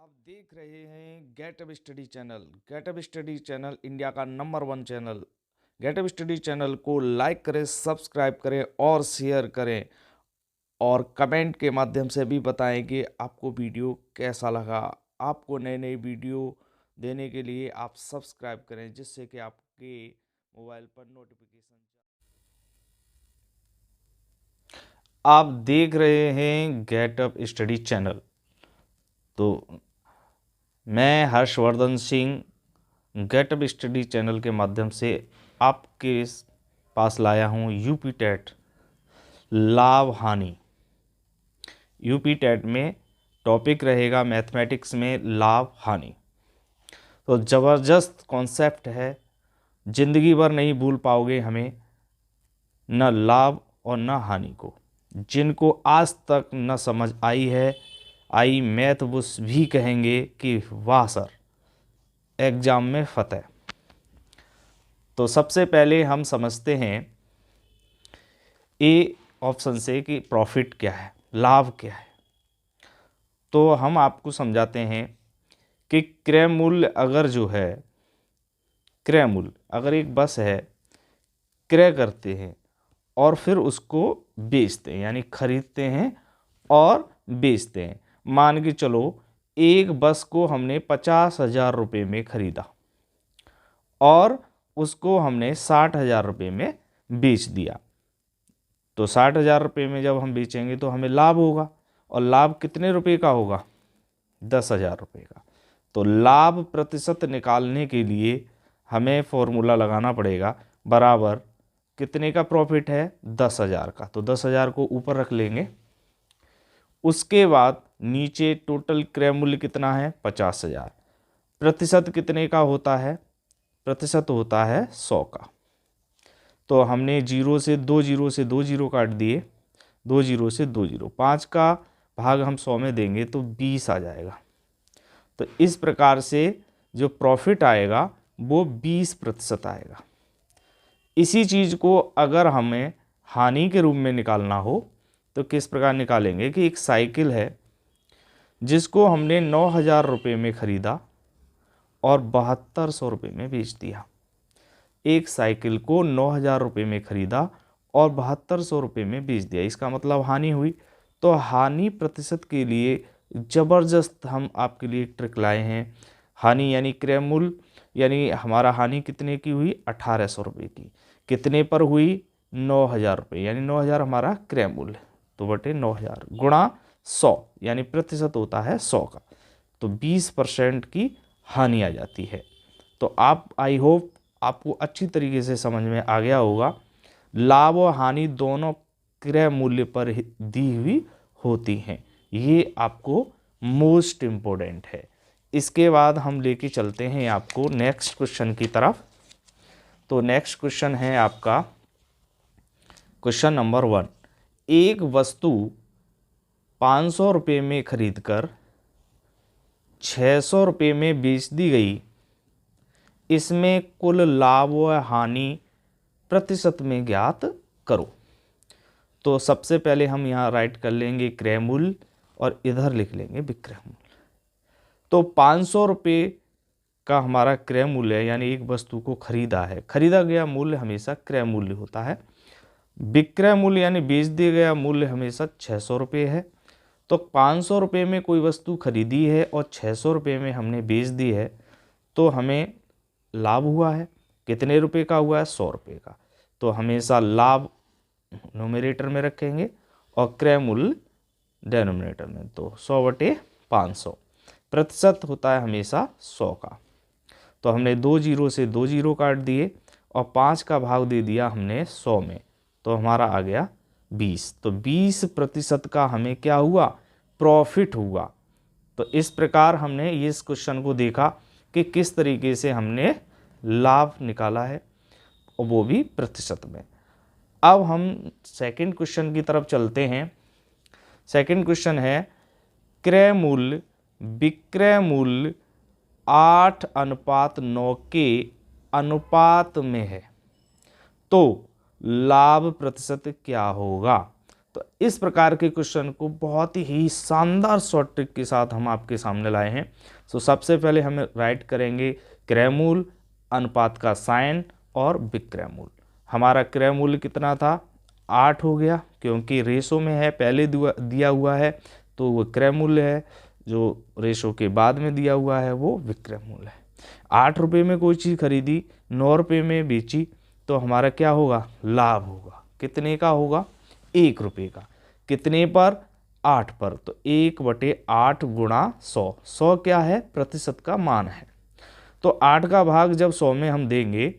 आप देख रहे हैं Getup Study Channel. Getup Study Channel India का number 1 channel. Getup Study Channel को लाइक करें, सब्सक्राइब करें और शेयर करें और कमेंट के माध्यम से भी बताएं कि आपको वीडियो कैसा लगा। आपको नए नए वीडियो देने के लिए आप सब्सक्राइब करें, जिससे कि आपके मोबाइल पर नोटिफिकेशन। आप देख रहे हैं गेटअप स्टडी चैनल। तो मैं Harshvardhan Singh getup Study channel के माध्यम से आपके पास लाया हूँ यूपी टेट लाभ हानि। यूपी टेट में टॉपिक रहेगा मैथमेटिक्स में लाभ हानि। तो ज़बरदस्त कॉन्सेप्ट है, ज़िंदगी भर नहीं भूल पाओगे हमें, न लाभ और न हानि को। जिनको आज तक न समझ आई है, आई मैथ वो भी कहेंगे कि वाह सर, एग्ज़ाम में फतेह। तो सबसे पहले हम समझते हैं ए ऑप्शन से कि प्रॉफिट क्या है, लाभ क्या है। तो हम आपको समझाते हैं कि क्रय मूल्य अगर जो है, क्रय मूल्य अगर एक बस है, क्रय करते हैं और फिर उसको बेचते हैं, यानी खरीदते हैं और बेचते हैं। मान के चलो एक बस को हमने 50,000 रुपये में खरीदा और उसको हमने 60,000 रुपये में बेच दिया। तो 60,000 रुपये में जब हम बेचेंगे तो हमें लाभ होगा, और लाभ कितने रुपए का होगा? 10,000 रुपये का। तो लाभ प्रतिशत निकालने के लिए हमें फॉर्मूला लगाना पड़ेगा, बराबर कितने का प्रॉफिट है? 10,000 का। तो 10,000 को ऊपर रख लेंगे। उसके बाद नीचे टोटल क्रय मूल्य कितना है? 50,000। प्रतिशत कितने का होता है? प्रतिशत होता है 100 का। तो हमने जीरो से दो जीरो काट दिए, 2 जीरो से 2 जीरो, 5 का भाग हम 100 में देंगे तो 20 आ जाएगा। तो इस प्रकार से जो प्रॉफिट आएगा वो 20% आएगा। इसी चीज़ को अगर हमें हानि के रूप में निकालना हो तो किस प्रकार निकालेंगे कि एक साइकिल है जिसको हमने 9,000 रुपये में ख़रीदा और 7200 रुपये में बेच दिया। एक साइकिल को 9,000 रुपये में ख़रीदा और 7200 रुपये में बेच दिया, इसका मतलब हानि हुई। तो हानि प्रतिशत के लिए ज़बरदस्त हम आपके लिए एक ट्रिक लाए हैं। हानि यानी क्रय मूल्य, यानी हमारा हानि कितने की हुई? 1800 रुपये की। कितने पर हुई? 9,000 रुपये, यानी 9,000 हमारा क्रय मूल्य, तो बटे 9,000 गुणा 100, यानी प्रतिशत होता है 100 का। तो 20% की हानि आ जाती है। तो आप, आई होप आपको अच्छी तरीके से समझ में आ गया होगा। लाभ और हानि दोनों क्रय मूल्य पर दी हुई होती हैं, ये आपको मोस्ट इम्पोर्टेंट है। इसके बाद हम लेके चलते हैं आपको नेक्स्ट क्वेश्चन की तरफ। तो नेक्स्ट क्वेश्चन है आपका क्वेश्चन नंबर 1। एक वस्तु 500 रुपये में खरीदकर 600 रुपये में बेच दी गई, इसमें कुल लाभ व हानि प्रतिशत में ज्ञात करो। तो सबसे पहले हम यहाँ राइट कर लेंगे क्रय मूल्य और इधर लिख लेंगे विक्रय मूल्य। तो 500 रुपये का हमारा क्रय मूल्य है, यानी एक वस्तु को खरीदा है, खरीदा गया मूल्य हमेशा क्रय मूल्य होता है। विक्रय मूल्य यानी बेच दिया गया मूल्य हमेशा 600 रुपये है। तो 500 रुपये में कोई वस्तु खरीदी है और 600 रुपये में हमने बेच दी है, तो हमें लाभ हुआ है। कितने रुपए का हुआ है? 100 रुपये का। तो हमेशा लाभ न्यूमरेटर में रखेंगे और क्रय मूल्य डेनोमिनेटर में। तो 100/500, प्रतिशत होता है हमेशा 100 का। तो हमने 2 जीरो से 2 जीरो काट दिए और 5 का भाग दे दिया हमने 100 में, तो हमारा आ गया 20। तो 20% का हमें क्या हुआ? प्रॉफिट हुआ। तो इस प्रकार हमने इस क्वेश्चन को देखा कि किस तरीके से हमने लाभ निकाला है, और वो भी प्रतिशत में। अब हम सेकंड क्वेश्चन की तरफ चलते हैं। सेकंड क्वेश्चन है क्रय मूल्य विक्रय मूल्य 8:9 के अनुपात में है, तो लाभ प्रतिशत क्या होगा? तो इस प्रकार के क्वेश्चन को बहुत ही शानदार शॉर्ट ट्रिक के साथ हम आपके सामने लाए हैं। सो सबसे पहले हम राइट करेंगे क्रय मूल्य, अनुपात का साइन और विक्रय मूल्य। हमारा क्रय मूल्य कितना था, 8 हो गया, क्योंकि रेशो में है, पहले दिया हुआ है तो वो क्रय मूल्य है, जो रेशो के बाद में दिया हुआ है वो विक्रय मूल्य है। 8 रुपये में कोई चीज़ खरीदी, 9 रुपये में बेची, तो हमारा क्या होगा, लाभ होगा। कितने का होगा, 1 रुपये का। कितने पर, 8 पर। तो 1/8 गुणा 100। 100 क्या है, प्रतिशत का मान है। तो 8 का भाग जब 100 में हम देंगे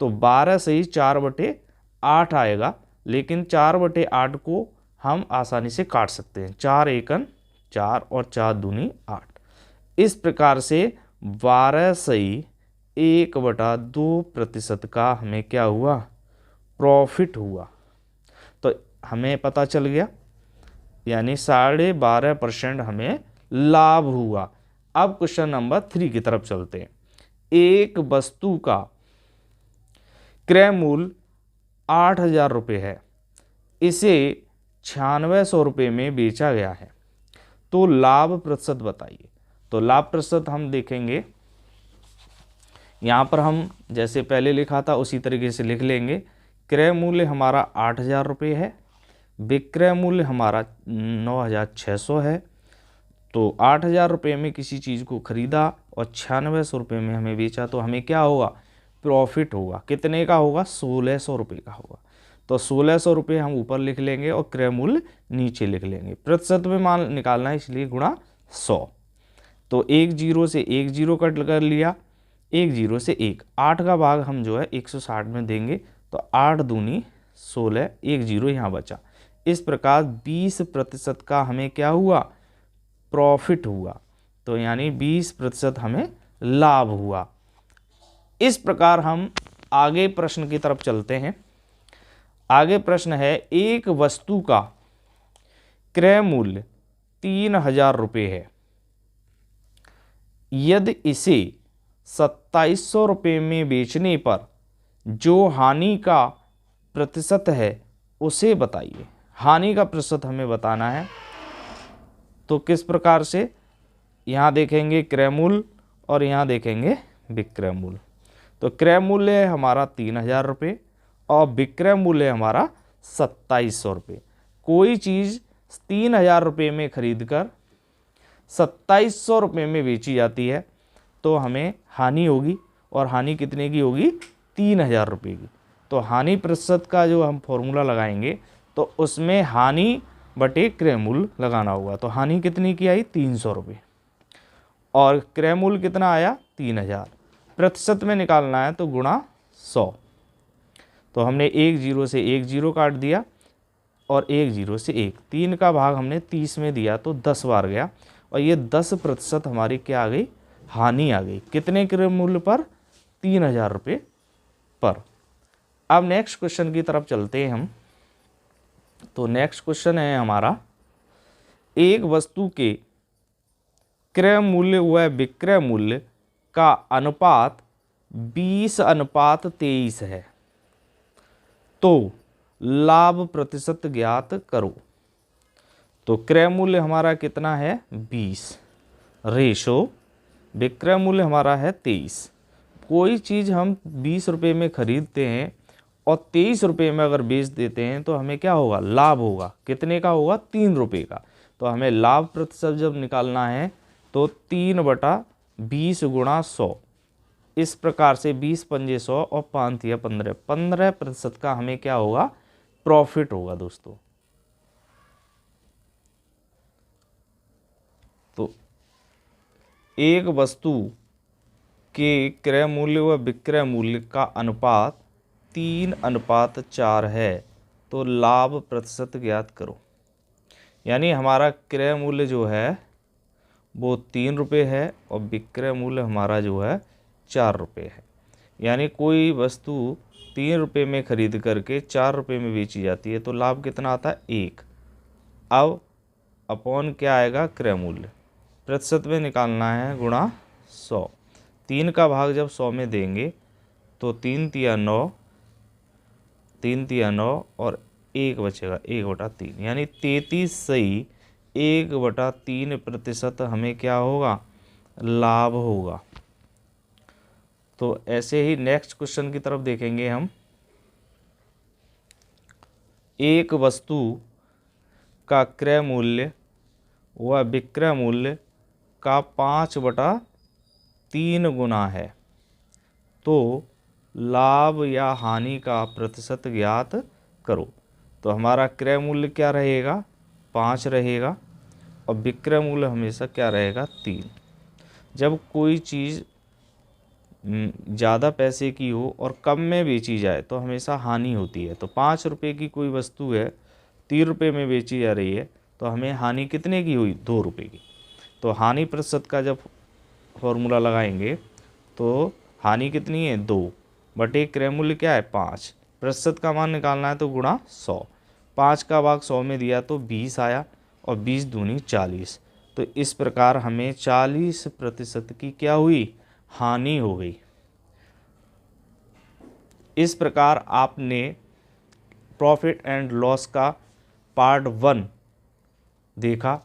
तो 12 से ही 4/8 आएगा, लेकिन 4/8 को हम आसानी से काट सकते हैं। 4 एकन 4 और 4 दूनी 8। इस प्रकार से 12 से 1/2% का हमें क्या हुआ, प्रॉफिट हुआ। तो हमें पता चल गया, यानी 12.5% हमें लाभ हुआ। अब क्वेश्चन नंबर 3 की तरफ चलते हैं। एक वस्तु का क्रय मूल्य 8,000 रुपये है, इसे 9600 रुपये में बेचा गया है, तो लाभ प्रतिशत बताइए। तो लाभ प्रतिशत हम देखेंगे, यहाँ पर हम जैसे पहले लिखा था उसी तरीके से लिख लेंगे। क्रय मूल्य हमारा 8,000 रुपये है, विक्रय मूल्य हमारा 9,600 है। तो 8,000 रुपये में किसी चीज़ को खरीदा और 9600 रुपये में हमें बेचा, तो हमें क्या होगा, प्रॉफिट होगा। कितने का होगा, 1600 रुपये का होगा। तो 1600 रुपये हम ऊपर लिख लेंगे और क्रय मूल्य नीचे लिख लेंगे। प्रतिशत में मान निकालना है, इसलिए गुणा 100। तो 1 0 से 1 0 कट कर लिया, 1 0 से 1, 8 का भाग हम जो है 160 में देंगे, तो 8 दूनी 16, 1 0 यहाँ बचा। इस प्रकार 20% का हमें क्या हुआ, प्रॉफिट हुआ। तो यानी 20% हमें लाभ हुआ। इस प्रकार हम आगे प्रश्न की तरफ चलते हैं। आगे प्रश्न है, एक वस्तु का क्रय मूल्य 3,000 रुपये है, यदि इसे 2700 रुपये में बेचने पर जो हानि का प्रतिशत है उसे बताइए। हानि का प्रतिशत हमें बताना है। तो किस प्रकार से, यहाँ देखेंगे क्रय मूल्य और यहाँ देखेंगे विक्रय मूल्य। तो क्रय मूल्य है हमारा 3,000 रुपये और विक्रय मूल्य है हमारा 2700 रुपये। कोई चीज़ 3,000 रुपये में खरीद कर 2700 रुपये में बेची जाती है, तो हमें हानि होगी, और हानि कितने की होगी, 3,000 रुपये की। तो हानि प्रतिशत का जो हम फॉर्मूला लगाएंगे तो उसमें हानि बटे क्रय मूल्य लगाना होगा। तो हानि कितनी की आई, 300 रुपये, और क्रय मूल्य कितना आया, 3,000। प्रतिशत में निकालना है तो गुणा 100। तो हमने 1 0 से 1 0 काट दिया और 1 0 से 1, 3 का भाग हमने 30 में दिया तो 10 बार गया, और ये 10% हमारी क्या आ गई, हानि आ गई। कितने क्रय मूल्य पर, 3,000 रुपये पर। अब नेक्स्ट क्वेश्चन की तरफ चलते हैं हम। तो नेक्स्ट क्वेश्चन है हमारा, एक वस्तु के क्रय मूल्य व विक्रय मूल्य का अनुपात 20:23 है, तो लाभ प्रतिशत ज्ञात करो। तो क्रय मूल्य हमारा कितना है, 20 रेशो, विक्रय मूल्य हमारा है 23। कोई चीज़ हम 20 रुपये में खरीदते हैं और 23 रुपये में अगर बेच देते हैं तो हमें क्या होगा, लाभ होगा। कितने का होगा, 3 रुपये का। तो हमें लाभ प्रतिशत जब निकालना है तो 3/20 गुणा 100। इस प्रकार से 20 पंजे 100 और 5 या 15, 15% का हमें क्या होगा, प्रॉफिट होगा दोस्तों। तो एक वस्तु के क्रय मूल्य व विक्रय मूल्य का अनुपात 3:4 है, तो लाभ प्रतिशत ज्ञात करो। यानी हमारा क्रय मूल्य जो है वो 3 रुपये है और विक्रय मूल्य हमारा जो है 4 रुपये है। यानी कोई वस्तु 3 रुपये में खरीद करके 4 रुपये में बेची जाती है, तो लाभ कितना आता है, 1। अब अपॉन क्या आएगा, क्रय मूल्य। प्रतिशत में निकालना है, गुणा 100। 3 का भाग जब 100 में देंगे तो 3 तिया 9, 3 तिया 9 और 1 बचेगा 1/3, यानी 33.1/3% हमें क्या होगा, लाभ होगा। तो ऐसे ही नेक्स्ट क्वेश्चन की तरफ देखेंगे हम। एक वस्तु का क्रय मूल्य व विक्रय मूल्य का 5/3 गुना है, तो लाभ या हानि का प्रतिशत ज्ञात करो। तो हमारा क्रय मूल्य क्या रहेगा, 5 रहेगा, और विक्रय मूल्य हमेशा क्या रहेगा, 3। जब कोई चीज़ ज़्यादा पैसे की हो और कम में बेची जाए तो हमेशा हानि होती है। तो 5 रुपये की कोई वस्तु है, 3 रुपये में बेची जा रही है, तो हमें हानि कितने की हुई, 2 रुपये की। तो हानि प्रतिशत का जब फॉर्मूला लगाएंगे तो हानि कितनी है, 2 बटे क्रय मूल्य क्या है, 5। प्रतिशत का मान निकालना है तो गुणा 100। 5 का भाग 100 में दिया तो 20 आया, और 20 दूनी 40। तो इस प्रकार हमें 40% की क्या हुई, हानि हो गई। इस प्रकार आपने प्रॉफिट एंड लॉस का पार्ट 1 देखा।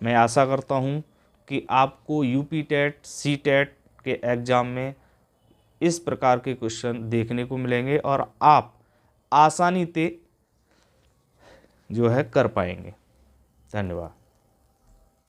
मैं आशा करता हूँ कि आपको यूपी टेट, सी टेट के एग्ज़ाम में इस प्रकार के क्वेश्चन देखने को मिलेंगे और आप आसानी से जो है कर पाएंगे। धन्यवाद।